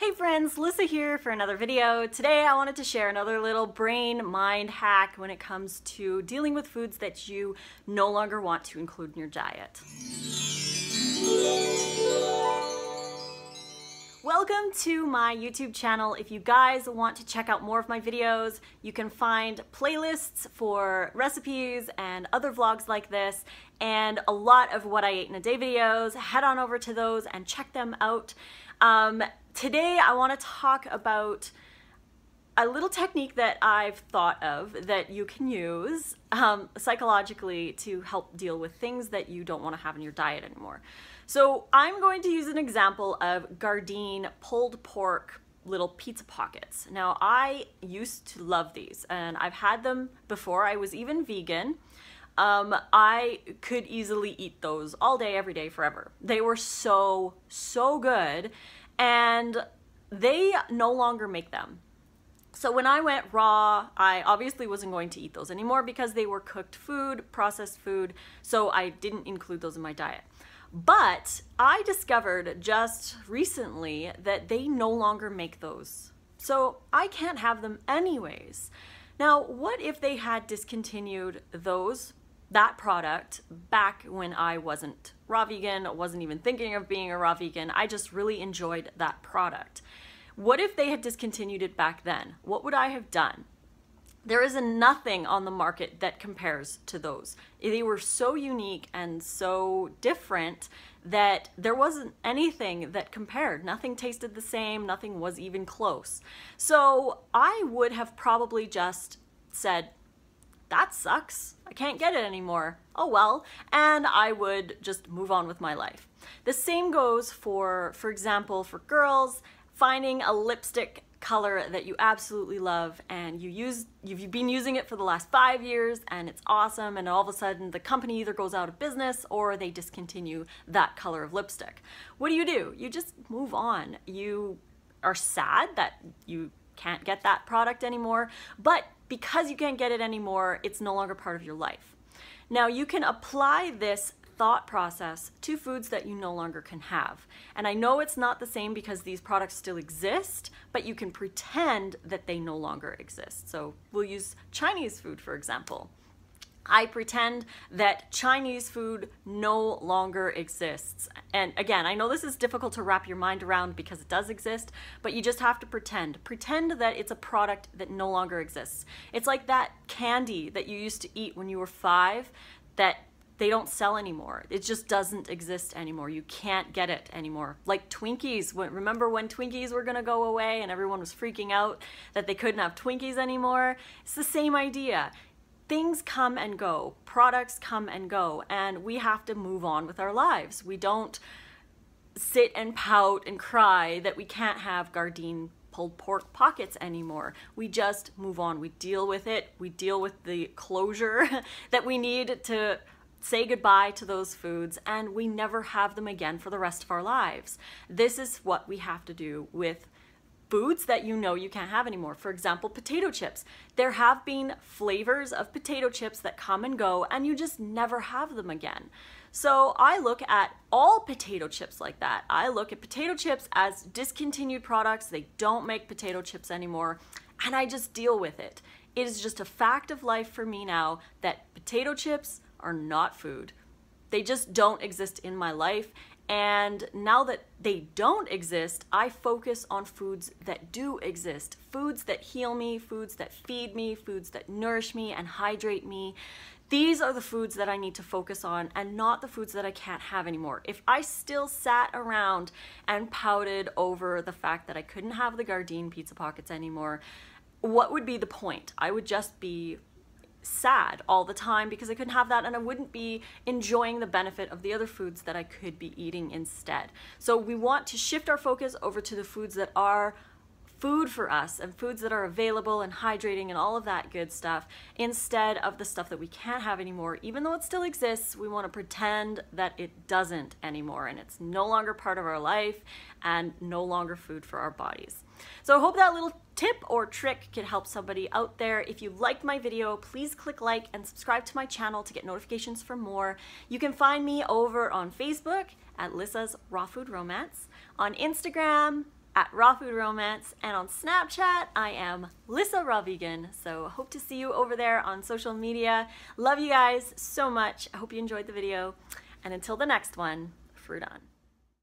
Hey friends, Lissa here for another video. Today I wanted to share another little brain mind hack when it comes to dealing with foods that you no longer want to include in your diet. Welcome to my YouTube channel. If you guys want to check out more of my videos, you can find playlists for recipes and other vlogs like this, and a lot of what I ate in a day videos. Head on over to those and check them out. Today I want to talk about a little technique that I've thought of that you can use psychologically to help deal with things that you don't want to have in your diet anymore. So I'm going to use an example of Gardein pulled pork little pizza pockets. Now I used to love these and I've had them before I was even vegan. I could easily eat those all day, every day, forever. They were so good, and they no longer make them. So when I went raw, I obviously wasn't going to eat those anymore because they were cooked food, processed food, so I didn't include those in my diet. But I discovered just recently that they no longer make those. So I can't have them anyways. Now, what if they had discontinued that product back when I wasn't raw vegan, wasn't even thinking of being a raw vegan? I just really enjoyed that product. What if they had discontinued it back then? What would I have done? There is nothing on the market that compares to those. They were so unique and so different that there wasn't anything that compared. Nothing tasted the same, nothing was even close. So I would have probably just said, that sucks, I can't get it anymore, oh well, and I would just move on with my life. The same goes for example, for girls, finding a lipstick color that you absolutely love and you've been using it for the last 5 years and it's awesome, and all of a sudden the company either goes out of business or they discontinue that color of lipstick. What do? You just move on. You are sad that you can't get that product anymore, but because you can't get it anymore, it's no longer part of your life. Now you can apply this thought process to foods that you no longer can have. And I know it's not the same because these products still exist, but you can pretend that they no longer exist. So we'll use Chinese food, for example. I pretend that Chinese food no longer exists. And again, I know this is difficult to wrap your mind around because it does exist, but you just have to pretend. Pretend that it's a product that no longer exists. It's like that candy that you used to eat when you were 5 that they don't sell anymore. It just doesn't exist anymore. You can't get it anymore. Like Twinkies. Remember when Twinkies were gonna go away and everyone was freaking out that they couldn't have Twinkies anymore? It's the same idea. Things come and go, products come and go, and we have to move on with our lives. We don't sit and pout and cry that we can't have Gardein pulled pork pockets anymore. We just move on. We deal with it. We deal with the closure that we need to say goodbye to those foods, and we never have them again for the rest of our lives. This is what we have to do with foods that you know you can't have anymore. For example, potato chips. There have been flavors of potato chips that come and go and you just never have them again. So I look at all potato chips like that. I look at potato chips as discontinued products. They don't make potato chips anymore, and I just deal with it. It is just a fact of life for me now that potato chips are not food. They just don't exist in my life. And now that they don't exist, I focus on foods that do exist. Foods that heal me, foods that feed me, foods that nourish me and hydrate me. These are the foods that I need to focus on, and not the foods that I can't have anymore. If I still sat around and pouted over the fact that I couldn't have the Gardein pizza pockets anymore, what would be the point? I would just be sad all the time because I couldn't have that, and I wouldn't be enjoying the benefit of the other foods that I could be eating instead. So we want to shift our focus over to the foods that are food for us and foods that are available and hydrating and all of that good stuff, instead of the stuff that we can't have anymore. Even though it still exists, we want to pretend that it doesn't anymore and it's no longer part of our life and no longer food for our bodies. So I hope that little tip or trick can help somebody out there. If you liked my video, please click like and subscribe to my channel to get notifications for more. You can find me over on Facebook at Lissa's Raw Food Romance, on Instagram at Raw Food Romance, and on Snapchat I am Lissa Raw Vegan. So hope to see you over there on social media. Love you guys so much. I hope you enjoyed the video, and until the next one, fruit on.